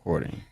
recording.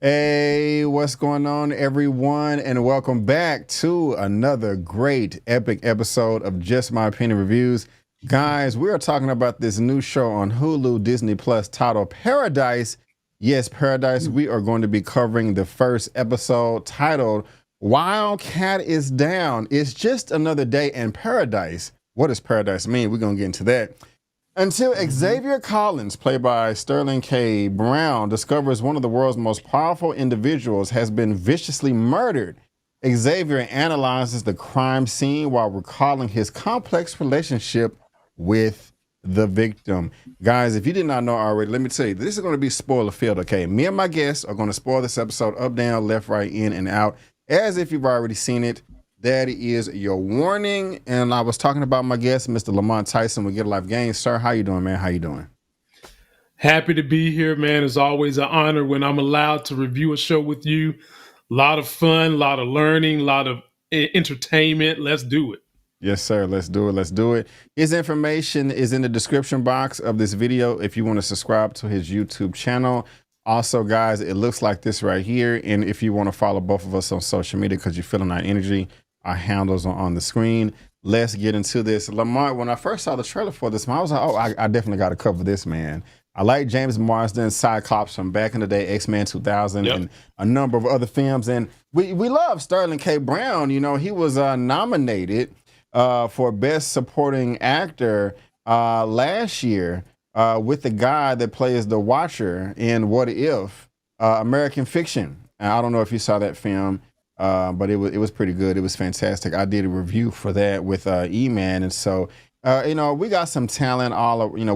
Hey, what's going on, everyone? And welcome back to another great, epic episode of Just My Opinion Reviews. Guys, we are talking about this new show on Hulu, Disney Plus, titled Paradise. Yes, Paradise. We are going to be covering the first episode titled Wildcat is Down. It's just another day in paradise. What does paradise mean? We're going to get into that. Until Xavier Collins, played by Sterling K. Brown, discovers one of the world's most powerful individuals has been viciously murdered. Xavier analyzes the crime scene while recalling his complex relationship with the victim. Guys, if you did not know already, let me tell you, this is going to be spoiler filled, okay? Me and my guests are going to spoil this episode up, down, left, right, in, and out, as if you've already seen it. That is your warning. And I was talking about my guest, Mr. Lamont Tyson with Get a Life Games. Sir, how you doing, man? How you doing? Happy to be here, man. It's always an honor when I'm allowed to review a show with you. A lot of fun, a lot of learning, a lot of entertainment. Let's do it. Yes, sir. Let's do it. Let's do it. His information is in the description box of this video if you want to subscribe to his YouTube channel. Also, guys, it looks like this right here. And if you want to follow both of us on social media because you're feeling our energy, our handles are on the screen. Let's get into this. Lamont, when I first saw the trailer for this, I was like, oh, I definitely got to cover this, man. I like James Marsden, Cyclops from back in the day, X-Men 2000, and a number of other films. And we love Sterling K. Brown. You know, he was nominated for Best Supporting Actor last year with the guy that plays the Watcher in What If, American Fiction. And I don't know if you saw that film. But it was pretty good. It was fantastic. I did a review for that with E-Man, and so you know, we got some talent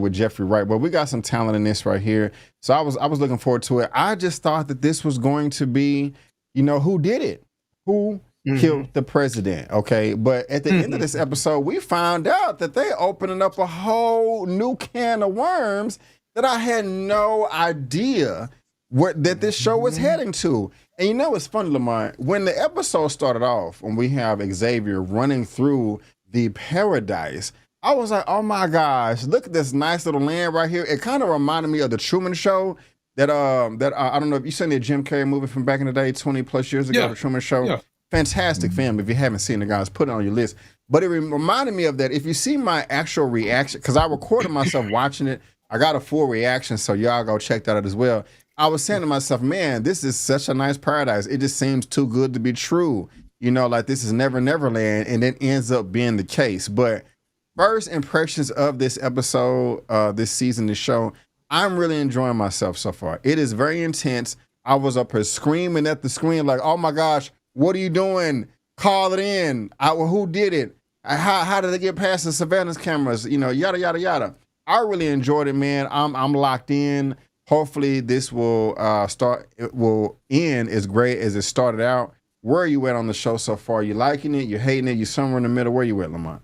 with Jeffrey Wright, but we got some talent in this right here. So I was looking forward to it. I just thought that this was going to be, who did it, who killed the president. Okay, but at the end of this episode, we found out that they opening up a whole new can of worms that I had no idea that this show was heading to. And you know, it's funny, Lamont, when the episode started off, when we have Xavier running through the paradise, I was like, oh my gosh, look at this nice little land right here. It kind of reminded me of the Truman Show that I don't know if you seen the Jim Carrey movie from back in the day, 20 plus years ago, the Truman Show. Yeah. Fantastic film. If you haven't seen it, guys, put it on your list. But it reminded me of that. If you see my actual reaction, because I recorded myself watching it, I got a full reaction, so y'all go check that out as well. I was saying to myself, man, this is such a nice paradise. It just seems too good to be true. You know, like this is Never Neverland, and it ends up being the case. But first impressions of this episode, this season, this show, I'm really enjoying myself so far. It is very intense. I was up here screaming at the screen like, oh my gosh, what are you doing? Call it in. Who did it? How did they get past the surveillance cameras? You know, yada, yada, yada. I really enjoyed it, man. I'm locked in. Hopefully this will end as great as it started out. Where are you at on the show so far? You liking it? You hating it? You somewhere in the middle? Where you at, Lamont?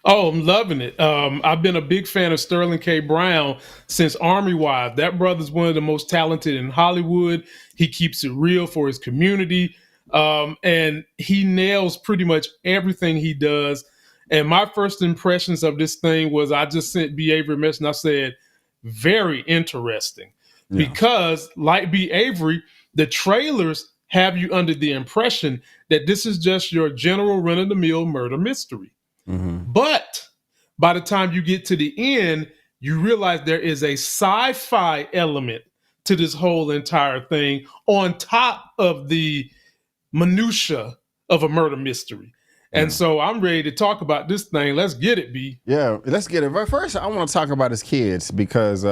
Oh, I'm loving it. I've been a big fan of Sterling K. Brown since Army Wives. That brother's one of the most talented in Hollywood. He keeps it real for his community. And he nails pretty much everything he does. And my first impressions of this thing was I just sent B. Avery a message and I said, very interesting, because like B. Avery, the trailers have you under the impression that this is just your general run-of-the-mill murder mystery. But by the time you get to the end, you realize there is a sci-fi element to this whole entire thing on top of the minutia of a murder mystery. And so I'm ready to talk about this thing. Let's get it, B. Yeah, let's get it. But first, I want to talk about his kids because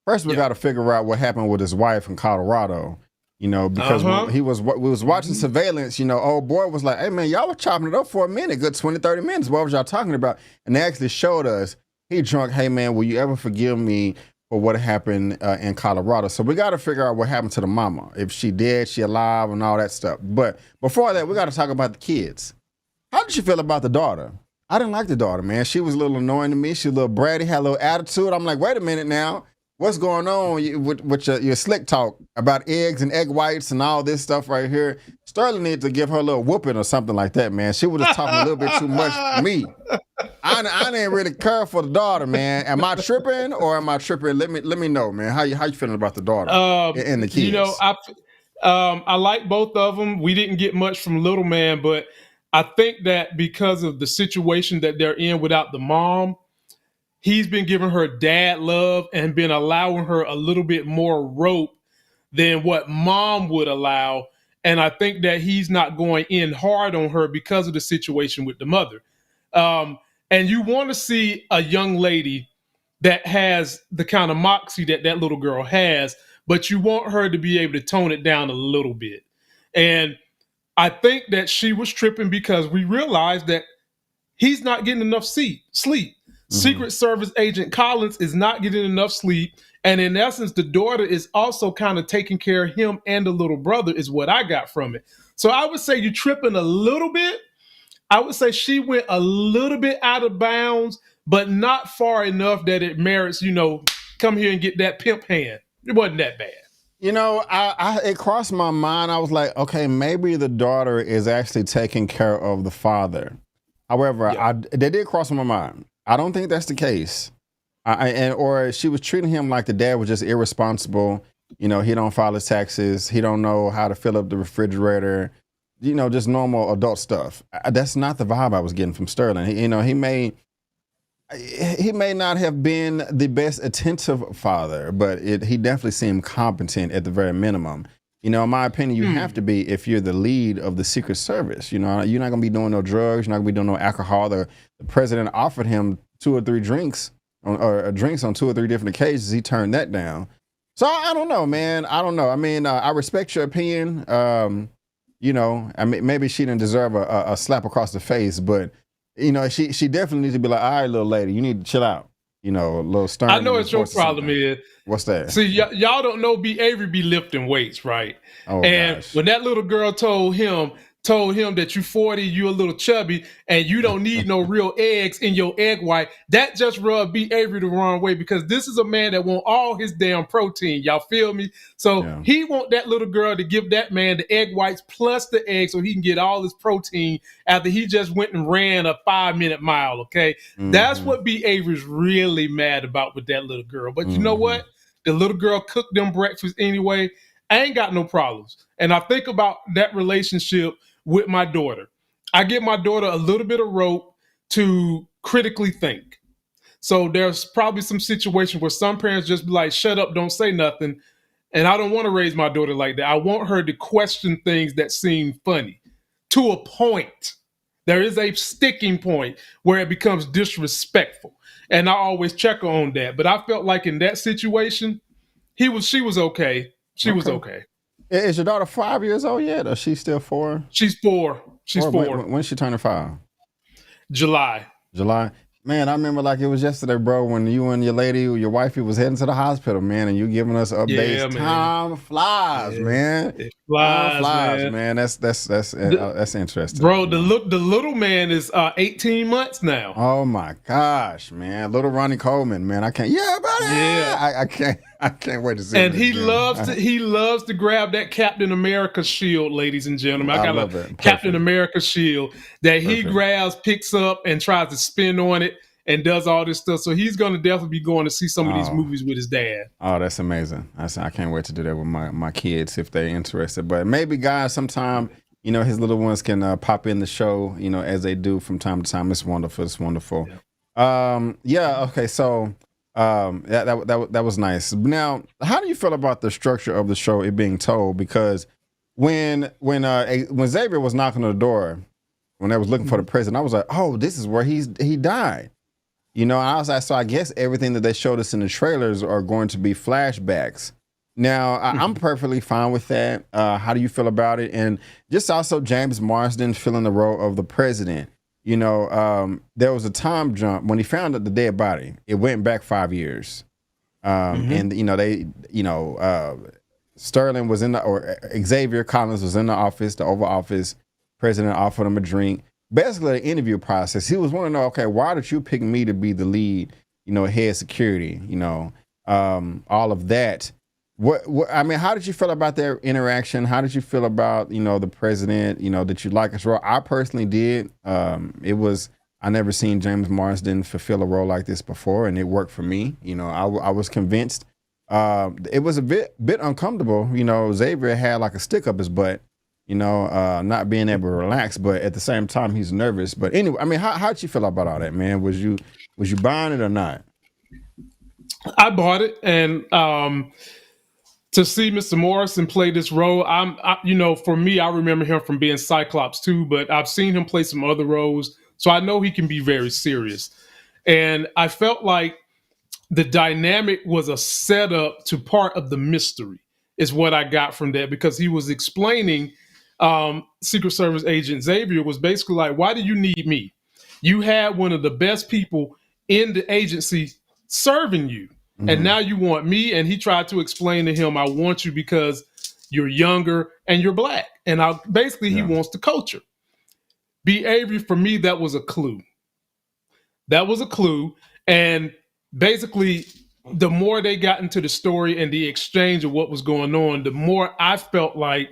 first we got to figure out what happened with his wife in Colorado. You know, because when we was watching surveillance, you know, old boy was like, hey, man, y'all were chopping it up for a minute, good 20, 30 minutes. What was y'all talking about? And they actually showed us, he drunk, hey, man, will you ever forgive me for what happened in Colorado? So we got to figure out what happened to the mama. If she dead, she alive, and all that stuff. But before that, we got to talk about the kids. How did you feel about the daughter? I didn't like the daughter, man. She was a little annoying to me. She was a little bratty, had a little attitude. I'm like, wait a minute now. what's going on with your slick talk about eggs and egg whites and all this stuff right here. Sterling needs to give her a little whooping or something like that, man. She was just talking a little bit too much for me. I didn't really care for the daughter, man. Am I tripping or am I tripping? Let me know, man. How you feeling about the daughter and the kids? You know, I like both of them. We didn't get much from little man, but I think that because of the situation that they're in without the mom, he's been giving her dad love and been allowing her a little bit more rope than what mom would allow. And I think that he's not going in hard on her because of the situation with the mother. And you want to see a young lady that has the kind of moxie that that little girl has, but you want her to be able to tone it down a little bit. And I think that she was tripping because we realized that he's not getting enough sleep. Mm-hmm. Secret Service Agent Collins is not getting enough sleep. And in essence, the daughter is also kind of taking care of him and the little brother is what I got from it. So I would say you're tripping a little bit. I would say she went a little bit out of bounds, but not far enough that it merits, come here and get that pimp hand. It wasn't that bad. It crossed my mind. I was like, okay, maybe the daughter is actually taking care of the father. However, they did cross my mind. I don't think that's the case. Or she was treating him like the dad was just irresponsible. He don't file his taxes. He don't know how to fill up the refrigerator. Just normal adult stuff. That's not the vibe I was getting from Sterling. He may not have been the best attentive father, but he definitely seemed competent at the very minimum. In my opinion, you have to be if you're the lead of the Secret Service. You're not going to be doing no drugs. You're not going to be doing no alcohol. The president offered him 2 or 3 drinks or drinks on 2 or 3 different occasions. He turned that down. So I don't know, man. I don't know. I mean, I respect your opinion. Maybe she didn't deserve a slap across the face, but she definitely needs to be like, all right, little lady, you need to chill out. A little stern. I know what your problem is. What's that? See, y'all don't know B. Avery be lifting weights, right? Oh, and gosh. When that little girl told him that you 40, you a little chubby, and you don't need no real eggs in your egg white, that just rubbed B. Avery the wrong way because this is a man that want all his damn protein. Y'all feel me? So he want that little girl to give that man the egg whites plus the eggs so he can get all his protein after he just went and ran a 5-minute mile, okay? Mm-hmm. That's what B. Avery's really mad about with that little girl. But you know what? The little girl cooked them breakfast anyway. I ain't got no problems. And I think about that relationship with my daughter. I give my daughter a little bit of rope to critically think. So there's probably some situation where some parents just be like, shut up, don't say nothing. And I don't want to raise my daughter like that. I want her to question things that seem funny to a point. There is a sticking point where it becomes disrespectful. And I always check her on that. But I felt like in that situation, she was okay. She was okay. Is your daughter 5 years old yet, or she's still 4? She's 4. She's 4. When's she turning 5? July. Man, I remember like it was yesterday, bro, when you and your wifey was heading to the hospital, man, and you giving us updates. Yeah, time flies, man. It flies, man. That's interesting. Bro, the little man is 18 months now. Oh my gosh, man. Little Ronnie Coleman, man. I can't. Yeah, buddy. Yeah. I can't wait to see. And he loves to grab that Captain America shield, ladies and gentlemen. I got a Captain America shield that he grabs, picks up, and tries to spin on it and does all this stuff. So he's going to definitely be going to see some of these movies with his dad. Oh, that's amazing. I can't wait to do that with my kids if they're interested. But maybe guys, sometime, his little ones can pop in the show, as they do from time to time. It's wonderful. It's wonderful. Yeah. Okay. So. That was nice. Now, how do you feel about the structure of the show, it being told? Because when Xavier was knocking on the door, when they was looking for the president, I was like, oh, this is where he died. I was like, so I guess everything that they showed us in the trailers are going to be flashbacks. Now, I'm perfectly fine with that. How do you feel about it? And just also James Marsden filling the role of the president. There was a time jump when he found out the dead body. It went back 5 years. And, Sterling was or Xavier Collins was in the office, the Oval Office. President offered him a drink. Basically, the interview process, he was wanting to know, okay, why did you pick me to be the lead, head security, all of that. What I mean, how did you feel about their interaction? How did you feel about, the president, that you like his role? I personally did. I never seen James Marsden fulfill a role like this before, and it worked for me. I was convinced. It was a bit uncomfortable. Xavier had like a stick up his butt, not being able to relax, but at the same time he's nervous. But anyway, I mean, how'd you feel about all that, man? Was you buying it or not? I bought it, and to see Mr. Morrison play this role, for me, I remember him from being Cyclops too, but I've seen him play some other roles, so I know he can be very serious. And I felt like the dynamic was a setup to part of the mystery, is what I got from that, because he was explaining Secret Service agent Xavier was basically like, why do you need me? You had one of the best people in the agency serving you. And now you want me? And he tried to explain to him, I want you because you're younger and you're black. And he wants the culture. B. Avery, for me, that was a clue. That was a clue. And basically, the more they got into the story and the exchange of what was going on, the more I felt like,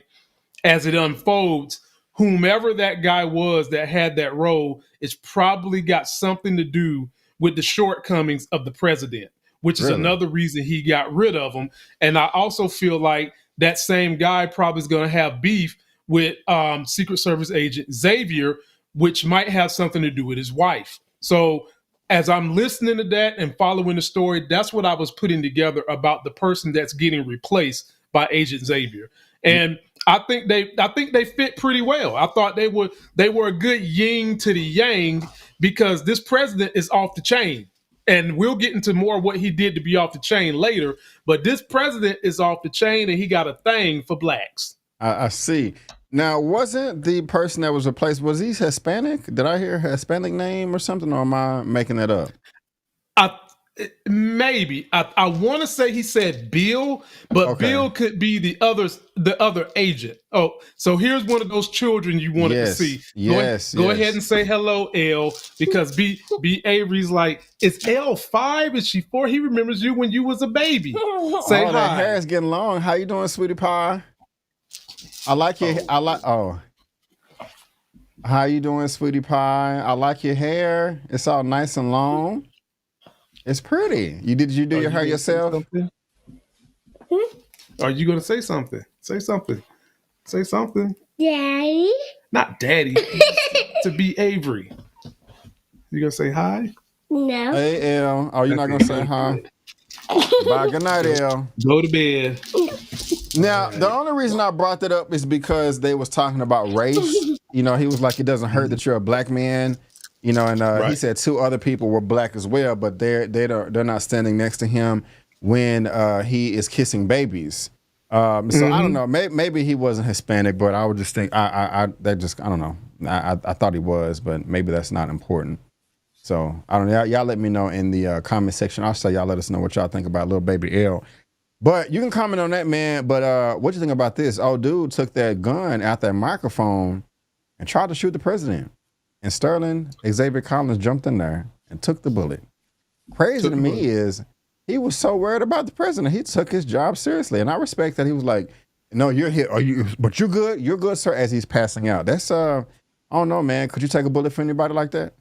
as it unfolds, whomever that guy was that had that role, it's probably got something to do with the shortcomings of the president, which is another reason he got rid of him. And I also feel like that same guy probably is going to have beef with Secret Service agent Xavier, which might have something to do with his wife. So as I'm listening to that and following the story, that's what I was putting together about the person that's getting replaced by Agent Xavier. And I think they fit pretty well. I thought they were a good yin to the yang, because this president is off the chain. And we'll get into more of what he did to be off the chain later. But this president is off the chain, and he got a thing for blacks. I see. Now, wasn't the person that was replaced, was he Hispanic? Did I hear a Hispanic name or something, or am I making that up? Maybe. I want to say he said Bill, but okay. Bill could be the other agent. Oh, so here's one of those children you wanted to see. Go ahead and say hello, L, because B Avery's like, is L 5? Is she 4? He remembers you when you was a baby. Say hi. That hair is getting long. How you doing, sweetie pie? I like your. How you doing, sweetie pie? I like your hair. It's all nice and long. It's pretty. Did you do your hair yourself? Are you going to say something? Say something. Say something. Daddy. Not daddy. To be Avery. You going to say hi? No. Hey, L. Oh, you're not going to say hi? Bye. Good night, L. Go to bed. Now, the only reason I brought that up is because they was talking about race. He was like, it doesn't hurt that you're a black man. And right. He said 2 other people were black as well, but they're not standing next to him when he is kissing babies. So I don't know. Maybe he wasn't Hispanic, but I would just think I don't know. I thought he was, but maybe that's not important. So I don't know. Y'all let me know in the comment section. Also, y'all let us know what y'all think about little baby L. But you can comment on that, man. But what you think about this? Oh, dude took that gun out that microphone and tried to shoot the president. And Sterling Xavier Collins jumped in there and took the bullet. Crazy to me is he was so worried about the president. He took his job seriously. And I respect that he was like, no, you're here. But you're good. You're good, sir, as he's passing out. That's, I don't know, man. Could you take a bullet for anybody like that?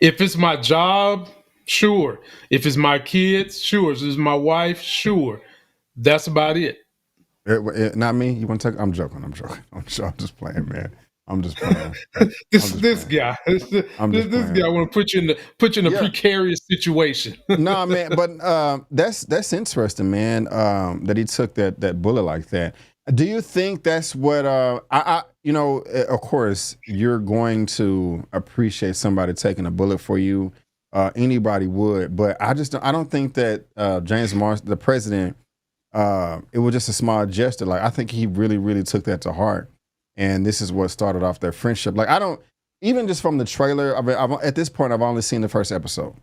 If it's my job, sure. If it's my kids, sure. If it's my wife, sure. That's about it. Not me? You want to take? I'm joking. I'm just playing, man. I'm just playing. This guy want to put you in a precarious situation. No, man, but that's interesting, man. That he took that bullet like that. Do you think that's what of course you're going to appreciate somebody taking a bullet for you. Anybody would, but I don't think that James Marsden, the president, it was just a small gesture. Like, I think he really, really took that to heart. And this is what started off their friendship. Like, even just from the trailer, at this point, I've only seen the first episode.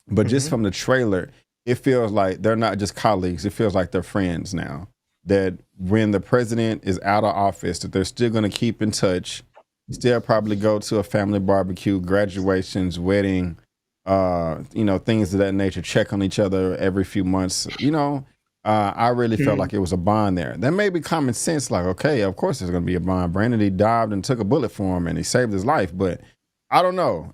But just from the trailer, it feels like they're not just colleagues. It feels like they're friends now. That when the president is out of office, that they're still going to keep in touch, still probably go to a family barbecue, graduations, wedding, things of that nature, check on each other every few months. I really felt like it was a bond there. That may be common sense, like, okay, of course there's going to be a bond. Brandon, he dived and took a bullet for him and he saved his life, but I don't know.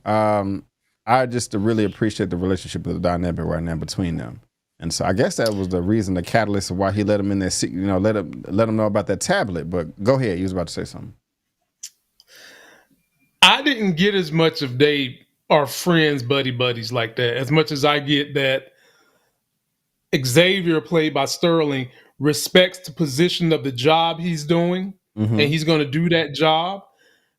I just really appreciate the relationship of the dynamic right now between them. And so I guess that was the reason, the catalyst of why he let him in there, let him know about that tablet. But go ahead, you was about to say something. I didn't get as much of they are friends, buddies like that, as much as I get that Xavier, played by Sterling, respects the position of the job he's doing, and he's going to do that job.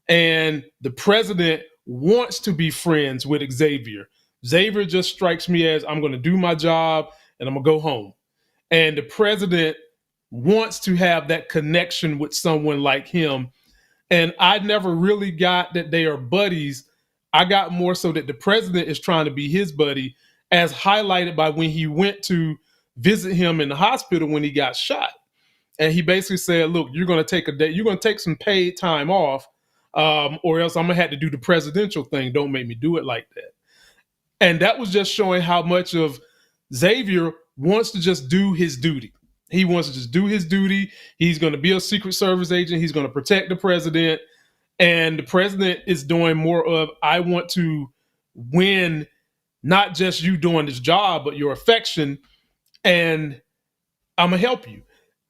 And the president wants to be friends with Xavier. Xavier just strikes me as, I'm going to do my job and I'm going to go home. And the president wants to have that connection with someone like him. And I never really got that they are buddies. I got more so that the president is trying to be his buddy, as highlighted by when he went to visit him in the hospital when he got shot. And he basically said, look, you're going to take a day, you're going to take some paid time off, or else I'm going to have to do the presidential thing. Don't make me do it like that. And that was just showing how much of Xavier wants to just do his duty. He wants to just do his duty. He's going to be a Secret Service agent. He's going to protect the president. And the president is doing more of, I want to win not just you doing this job, but your affection, and I'm going to help you.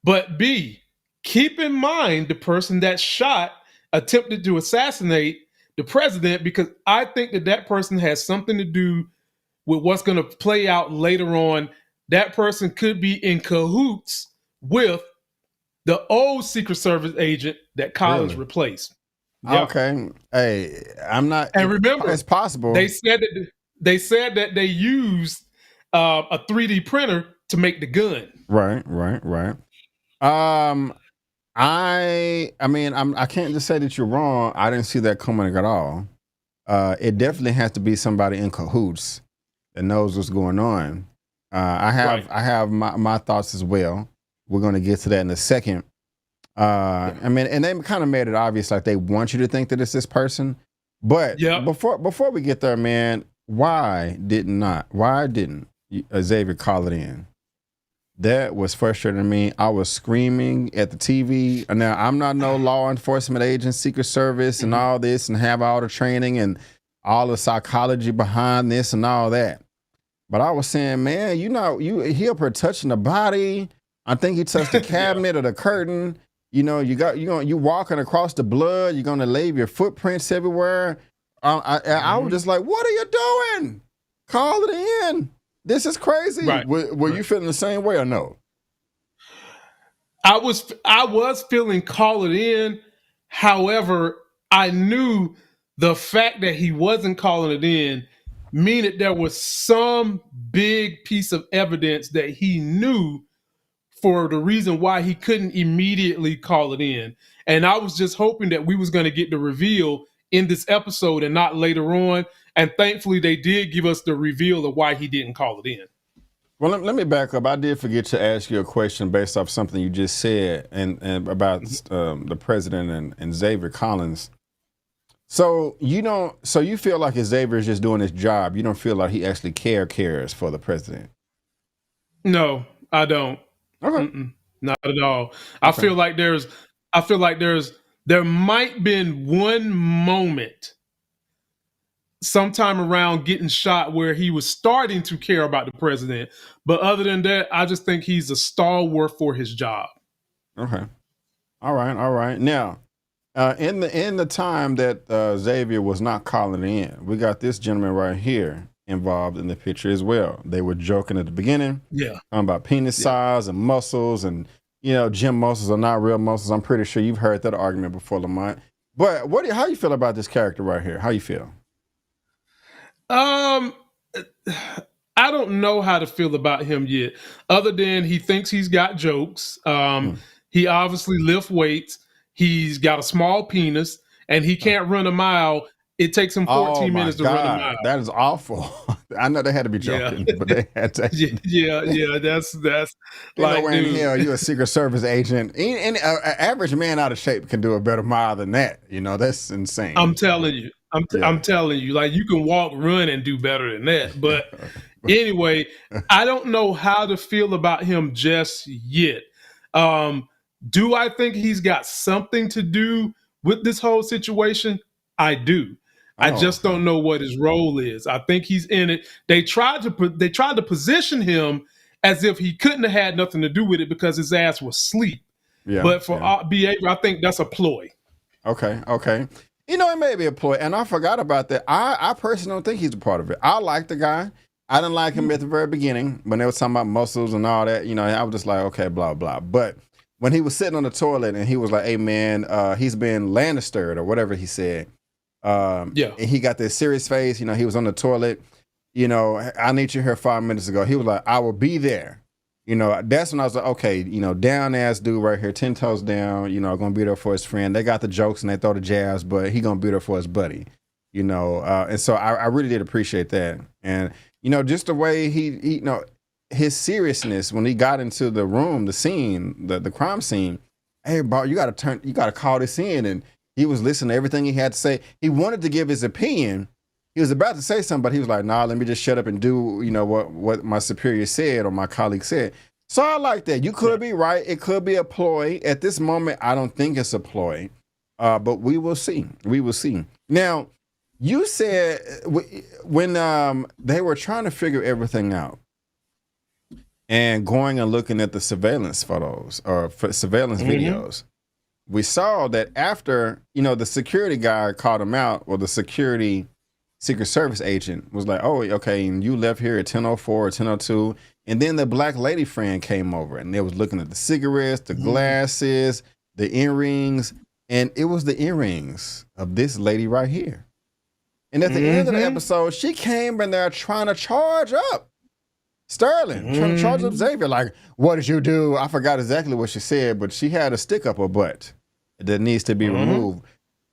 But B, keep in mind the person that shot attempted to assassinate the president, because I think that person has something to do with what's going to play out later on. That person could be in cahoots with the old Secret Service agent that Collins replaced. Yep. Okay. Hey, I'm not. And remember, it's possible. They said that they used a 3D printer to make the gun. Right. I can't just say that you're wrong. I didn't see that coming at all. It definitely has to be somebody in cahoots that knows what's going on. I have my thoughts as well. We're going to get to that in a second. And they kind of made it obvious, like they want you to think that it's this person. But before we get there, man, why didn't Xavier call it in? That was frustrating to me. I was screaming at the TV. Now, I'm not no law enforcement agent, Secret Service, and all this, and have all the training and all the psychology behind this and all that. But I was saying, man, he up here touching the body. I think he touched the cabinet or the curtain. You walking across the blood. You're gonna leave your footprints everywhere. I was just like, what are you doing? Call it in. This is crazy. Right. Were you feeling the same way or no? I was feeling call it in. However, I knew the fact that he wasn't calling it in mean that there was some big piece of evidence that he knew for the reason why he couldn't immediately call it in. And I was just hoping that we was going to get the reveal in this episode and not later on. And thankfully, they did give us the reveal of why he didn't call it in. Well, let me back up. I did forget to ask you a question based off something you just said and about the president and Xavier Collins. So you feel like Xavier is just doing his job. You don't feel like he actually cares for the president. No, I don't. Okay. Not at all. Okay. I feel like there might been one moment sometime around getting shot where he was starting to care about the president. But other than that, I just think he's a stalwart for his job. Okay. All right. Now, in the time that Xavier was not calling in, we got this gentleman right here involved in the picture as well. They were joking at the beginning. Yeah. About penis size and muscles, and gym muscles are not real muscles. I'm pretty sure you've heard that argument before, Lamont. But how you feel about this character right here? How you feel? I don't know how to feel about him yet, other than he thinks he's got jokes. He obviously lifts weights. He's got a small penis, and he can't run a mile. It takes him 14 minutes to run a mile. That is awful. I know they had to be joking, but they had to. Yeah. That's like, in hell, you're a Secret Service agent. An average man out of shape can do a better mile than that. That's insane. I'm telling you. I'm telling you, like, you can walk, run, and do better than that. But anyway, I don't know how to feel about him just yet. Do I think he's got something to do with this whole situation? I do. I just don't know what his role is. I think he's in it. They tried to position him as if he couldn't have had nothing to do with it because his ass was asleep. Yeah, but for behavior, I think that's a ploy. Okay. You know, it may be a ploy, and I forgot about that. I personally don't think he's a part of it. I like the guy. I didn't like him at the very beginning when they were talking about muscles and all that. You know, I was just like, okay, blah, blah. But when he was sitting on the toilet and he was like, hey, man, he's been Lannistered or whatever he said. And he got this serious face. You know, he was on the toilet. You know, I need you here 5 minutes ago. He was like, I will be there. You know, that's when I was like, okay, you know, down ass dude right here, 10 toes down, you know, gonna be there for his friend. They got the jokes and they throw the jabs, but he gonna be there for his buddy, you know. And so I really did appreciate that. And, you know, just the way he you know, his seriousness when he got into the room, the scene, the crime scene, hey, bro, you gotta call this in. And he was listening to everything he had to say. He wanted to give his opinion. He was about to say something, but he was like, nah, let me just shut up and do, you know, what my superior said or my colleague said. So I like that. You could be right. It could be a ploy. At this moment, I don't think it's a ploy, but we will see. We will see. Now, you said when they were trying to figure everything out and going and looking at the surveillance photos or surveillance videos, we saw that after, you know, the security guy called him out, or the Secret Service agent was like, oh, okay, and you left here at 10:04 or 10:02. And then the black lady friend came over and they was looking at the cigarettes, the glasses, the earrings, and it was the earrings of this lady right here. And at the end of the episode, she came in there trying to charge up Sterling, trying to charge up Xavier. Like, what did you do? I forgot exactly what she said, but she had a stick up her butt that needs to be removed.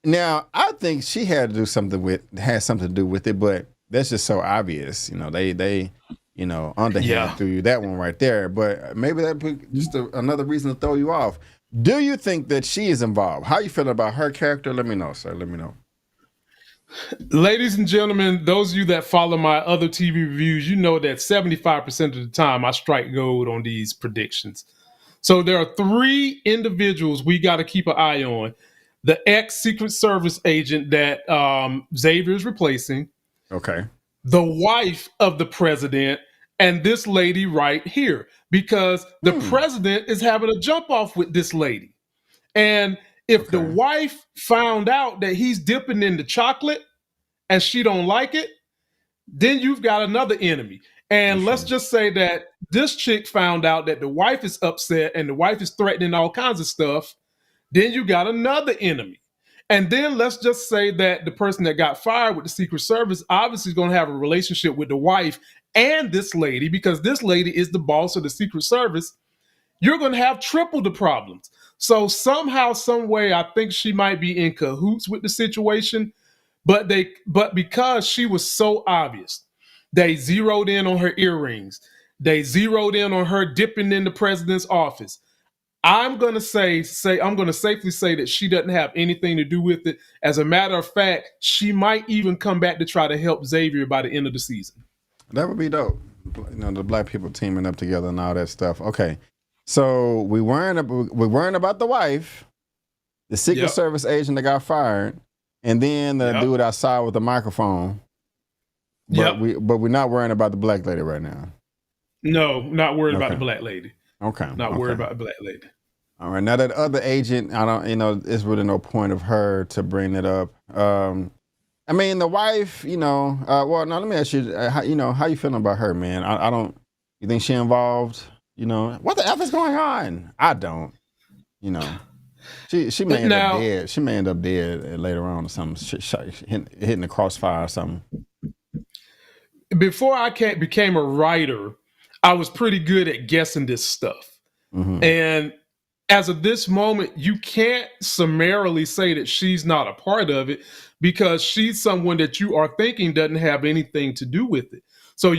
Now, I think she had something to do with it, but that's just so obvious. You know, they you know, underhand threw you that one right there. But maybe that put just another reason to throw you off. Do you think that she is involved? How you feeling about her character? Let me know, sir. Let me know. Ladies and gentlemen, those of you that follow my other TV reviews, you know that 75% of the time I strike gold on these predictions. So there are 3 individuals we got to keep an eye on. The ex-Secret Service agent that Xavier is replacing. Okay. The wife of the president and this lady right here. Because the president is having a jump off with this lady. And if the wife found out that he's dipping in the chocolate and she don't like it, then you've got another enemy. And let's just say that this chick found out that the wife is upset and the wife is threatening all kinds of stuff. Then you got another enemy. And then let's just say that the person that got fired with the Secret Service obviously is going to have a relationship with the wife and this lady, because this lady is the boss of the Secret Service. You're going to have triple the problems. So somehow, some way, I think she might be in cahoots with the situation. But because she was so obvious, they zeroed in on her earrings. They zeroed in on her dipping in the president's office. I'm going to safely say that she doesn't have anything to do with it. As a matter of fact, she might even come back to try to help Xavier by the end of the season. That would be dope. You know, the black people teaming up together and all that stuff. Okay. So we're worrying about the wife, the Secret Service agent that got fired, and then the dude outside with the microphone. But we're not worrying about the black lady right now. No, not worried about the black lady. Not worried about the black lady. All right. Now that other agent, I don't, you know, there's really no point of her to bring it up. I mean, the wife, you know, well, now let me ask you, how you feeling about her, man? I don't, you think she involved? You know, what the F is going on? I don't, you know. She may end up dead. She may end up dead later on or something, hitting the crossfire or something. Before I became a writer, I was pretty good at guessing this stuff. And as of this moment, you can't summarily say that she's not a part of it, because she's someone that you are thinking doesn't have anything to do with it. So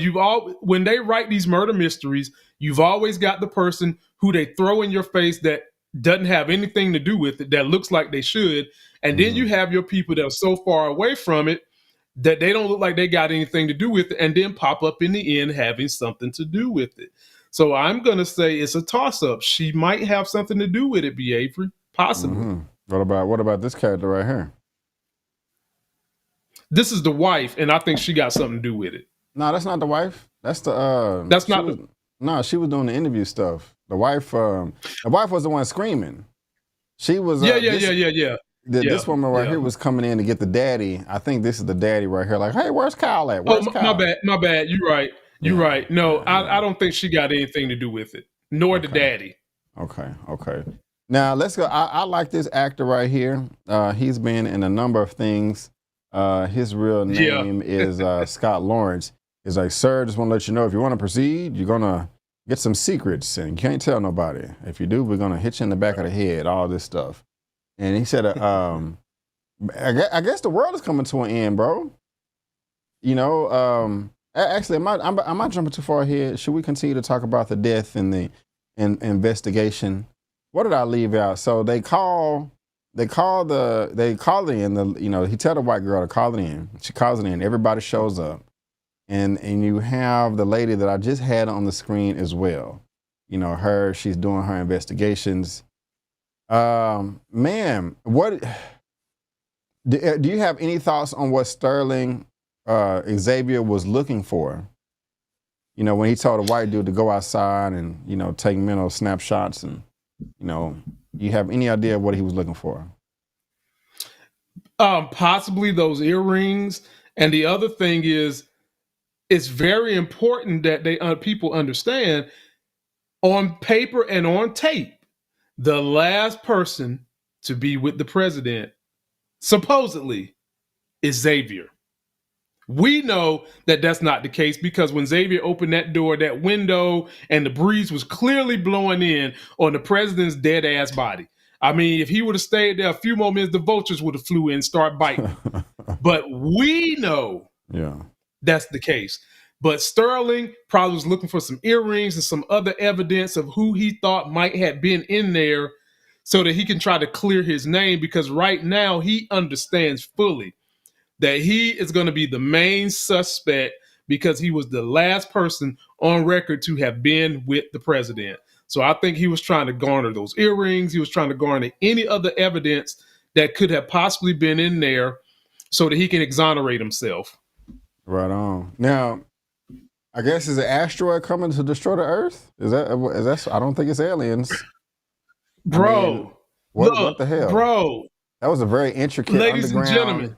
when they write these murder mysteries, you've always got the person who they throw in your face that doesn't have anything to do with it, that looks like they should. And then you have your people that are so far away from it that they don't look like they got anything to do with it, and then pop up in the end having something to do with it. So I'm going to say it's a toss-up. She might have something to do with it, B. Avery, possibly. What about this character right here? This is the wife, and I think she got something to do with it. No, that's not the wife. That's the. That's not. No, she was doing the interview stuff. The wife was the one screaming. She was. Yeah. This woman right here was coming in to get the daddy. I think this is the daddy right here. Like, hey, where's Kyle at? Where's Kyle? My bad. You're right. You're right. No, I don't think she got anything to do with it. Nor the daddy. Okay. Now let's go. I like this actor right here. He's been in a number of things. His real name is Scott Lawrence. He's like, sir, just want to let you know, if you want to proceed, you're gonna get some secrets, and you can't tell nobody. If you do, we're gonna hit you in the back of the head. All this stuff. And he said, I guess the world is coming to an end, bro. You know, actually, am I jumping too far ahead? Should we continue to talk about the death and the investigation? What did I leave out? So they call it in. He tell the white girl to call it in. She calls it in. Everybody shows up, and you have the lady that I just had on the screen as well. You know, she's doing her investigations. Man, what do you have any thoughts on what Sterling Xavier was looking for? You know, when he told the white dude to go outside and, you know, take mental snapshots, and, you know, you have any idea what he was looking for? Possibly those earrings. And the other thing is, it's very important that people understand, on paper and on tape, the last person to be with the president, supposedly, is Xavier. We know that that's not the case, because when Xavier opened that door, that window, and the breeze was clearly blowing in on the president's dead ass body. I mean, if he would have stayed there a few more minutes, the vultures would have flew in and started biting. But we know that's the case. But Sterling probably was looking for some earrings and some other evidence of who he thought might have been in there, so that he can try to clear his name, because right now he understands fully that he is going to be the main suspect, because he was the last person on record to have been with the president. So I think he was trying to garner those earrings. He was trying to garner any other evidence that could have possibly been in there, so that he can exonerate himself. Right on. Now, I guess, is an asteroid coming to destroy the Earth? Is that? I don't think it's aliens. Bro. I mean, what the hell? Bro. That was a very intricate Ladies and gentlemen.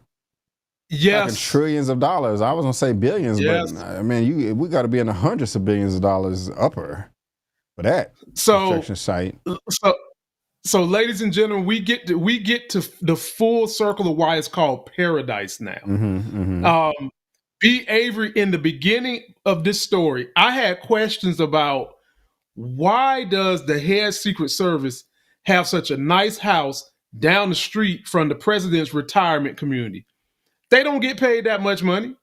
Yes. Like trillions of dollars. I was going to say billions, but I mean, we got to be in the hundreds of billions of dollars upper for that construction site. So, ladies and gentlemen, we get to the full circle of why it's called paradise now. B. Avery, in the beginning of this story, I had questions about, why does the head Secret Service have such a nice house down the street from the president's retirement community? They don't get paid that much money.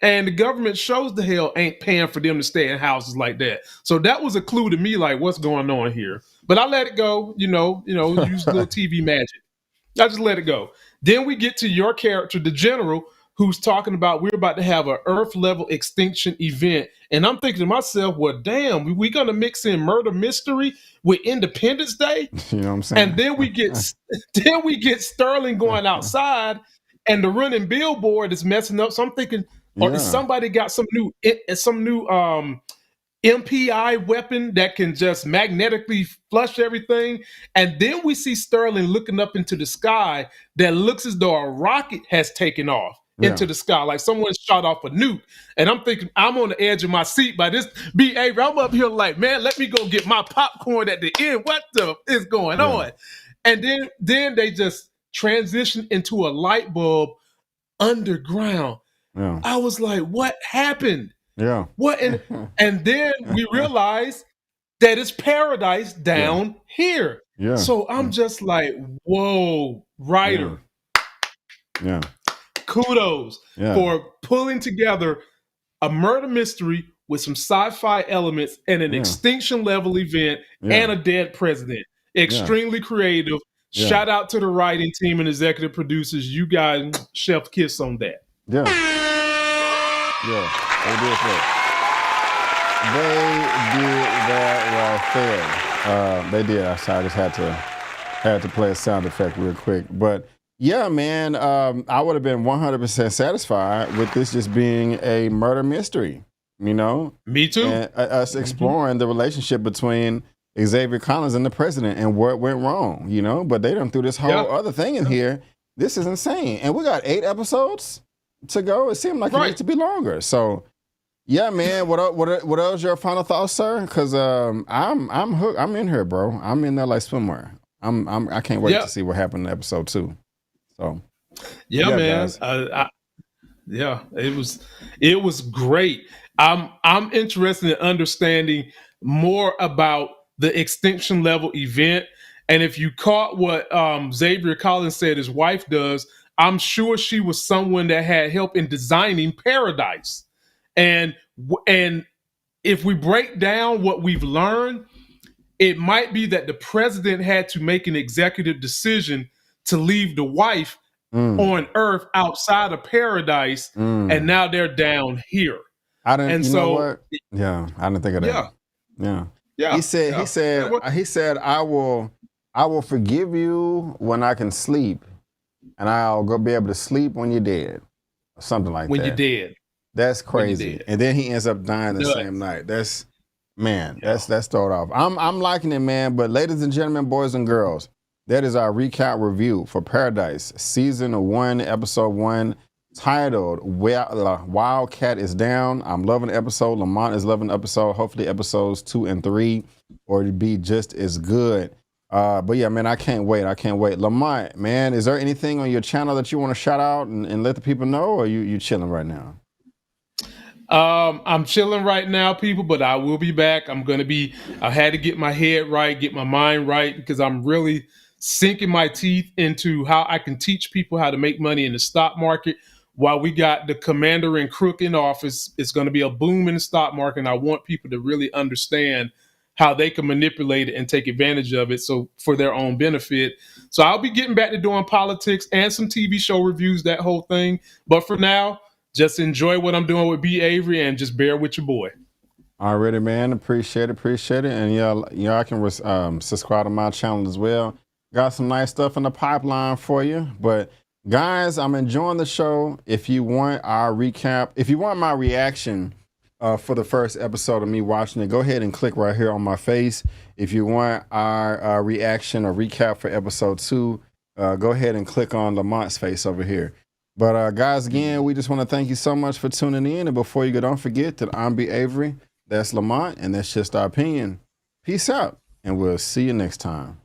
And the government shows the hell ain't paying for them to stay in houses like that. So that was a clue to me, like, what's going on here? But I let it go, use a little TV magic. I just let it go. Then we get to your character, the general, who's talking about, we're about to have an Earth-level extinction event. And I'm thinking to myself, well, damn, we going to mix in murder mystery with Independence Day? You know what I'm saying? And then we get Sterling going outside, and the running billboard is messing up. So I'm thinking, is somebody got some new MPI weapon that can just magnetically flush everything? And then we see Sterling looking up into the sky that looks as though a rocket has taken off into the sky, like someone shot off a nuke. And I'm thinking, I'm on the edge of my seat by this. I'm up here like, man, let me go get my popcorn at the end. What the is going on? And then they just transition into a light bulb underground. I was like, what happened? What? And then we realized that it's paradise down here. So I'm just like, whoa, writer. Kudos for pulling together a murder mystery with some sci-fi elements and an extinction level event and a dead president. Extremely creative. Yeah. Shout out to the writing team and executive producers. You guys, chef kiss on that. Yeah. Yeah. They did that right there. They did. I just had to play a sound effect real quick. But yeah, man, I would have been 100% satisfied with this just being a murder mystery, you know? Me too. And us exploring the relationship between Xavier Collins and the president and what went wrong, you know? But they done threw this whole other thing in here. This is insane. And we got 8 episodes to go. It seemed like it needs to be longer. So yeah, man. What else your final thoughts, sir? Because I'm hooked. I'm in here, bro. I'm in there like swimwear. I can't wait to see what happened in episode 2. So yeah man. It was great. I'm interested in understanding more about the extinction level event. And if you caught what Xavier Collins said his wife does, I'm sure she was someone that had help in designing Paradise. And if we break down what we've learned, it might be that the president had to make an executive decision to leave the wife on Earth outside of Paradise, and now they're down here. I didn't know what? Yeah, I didn't think of that. Yeah. He said, I will forgive you when I can sleep, and I'll go be able to sleep when you're dead. Or something like that. When you're dead. That's crazy. And then he ends up dying the same night. That's throw it off. I'm liking it, man. But ladies and gentlemen, boys and girls, that is our recap review for Paradise, season 1, episode 1, titled Wildcat is Down. I'm loving the episode. Lamont is loving the episode. Hopefully episodes 2 and 3 or to be just as good. But yeah, man, I can't wait. Lamont, man, is there anything on your channel that you want to shout out and let the people know, or you chilling right now? I'm chilling right now, people, but I will be back. I had to get my head right, get my mind right, because I'm really sinking my teeth into how I can teach people how to make money in the stock market. While we got the commander and crook in office, it's going to be a boom in the stock market. And I want people to really understand how they can manipulate it and take advantage of it for their own benefit. So I'll be getting back to doing politics and some TV show reviews, that whole thing. But for now, just enjoy what I'm doing with B. Avery and just bear with your boy. Already, man. Appreciate it. And yeah, I can subscribe to my channel as well. Got some nice stuff in the pipeline for you. But guys, I'm enjoying the show. If you want our recap, if you want my reaction for the first episode of me watching it, go ahead and click right here on my face. If you want our reaction or recap for episode 2, go ahead and click on Lamont's face over here. But guys, again, we just want to thank you so much for tuning in. And before you go, don't forget that I'm B. Avery, that's Lamont, and that's just our opinion. Peace out, and we'll see you next time.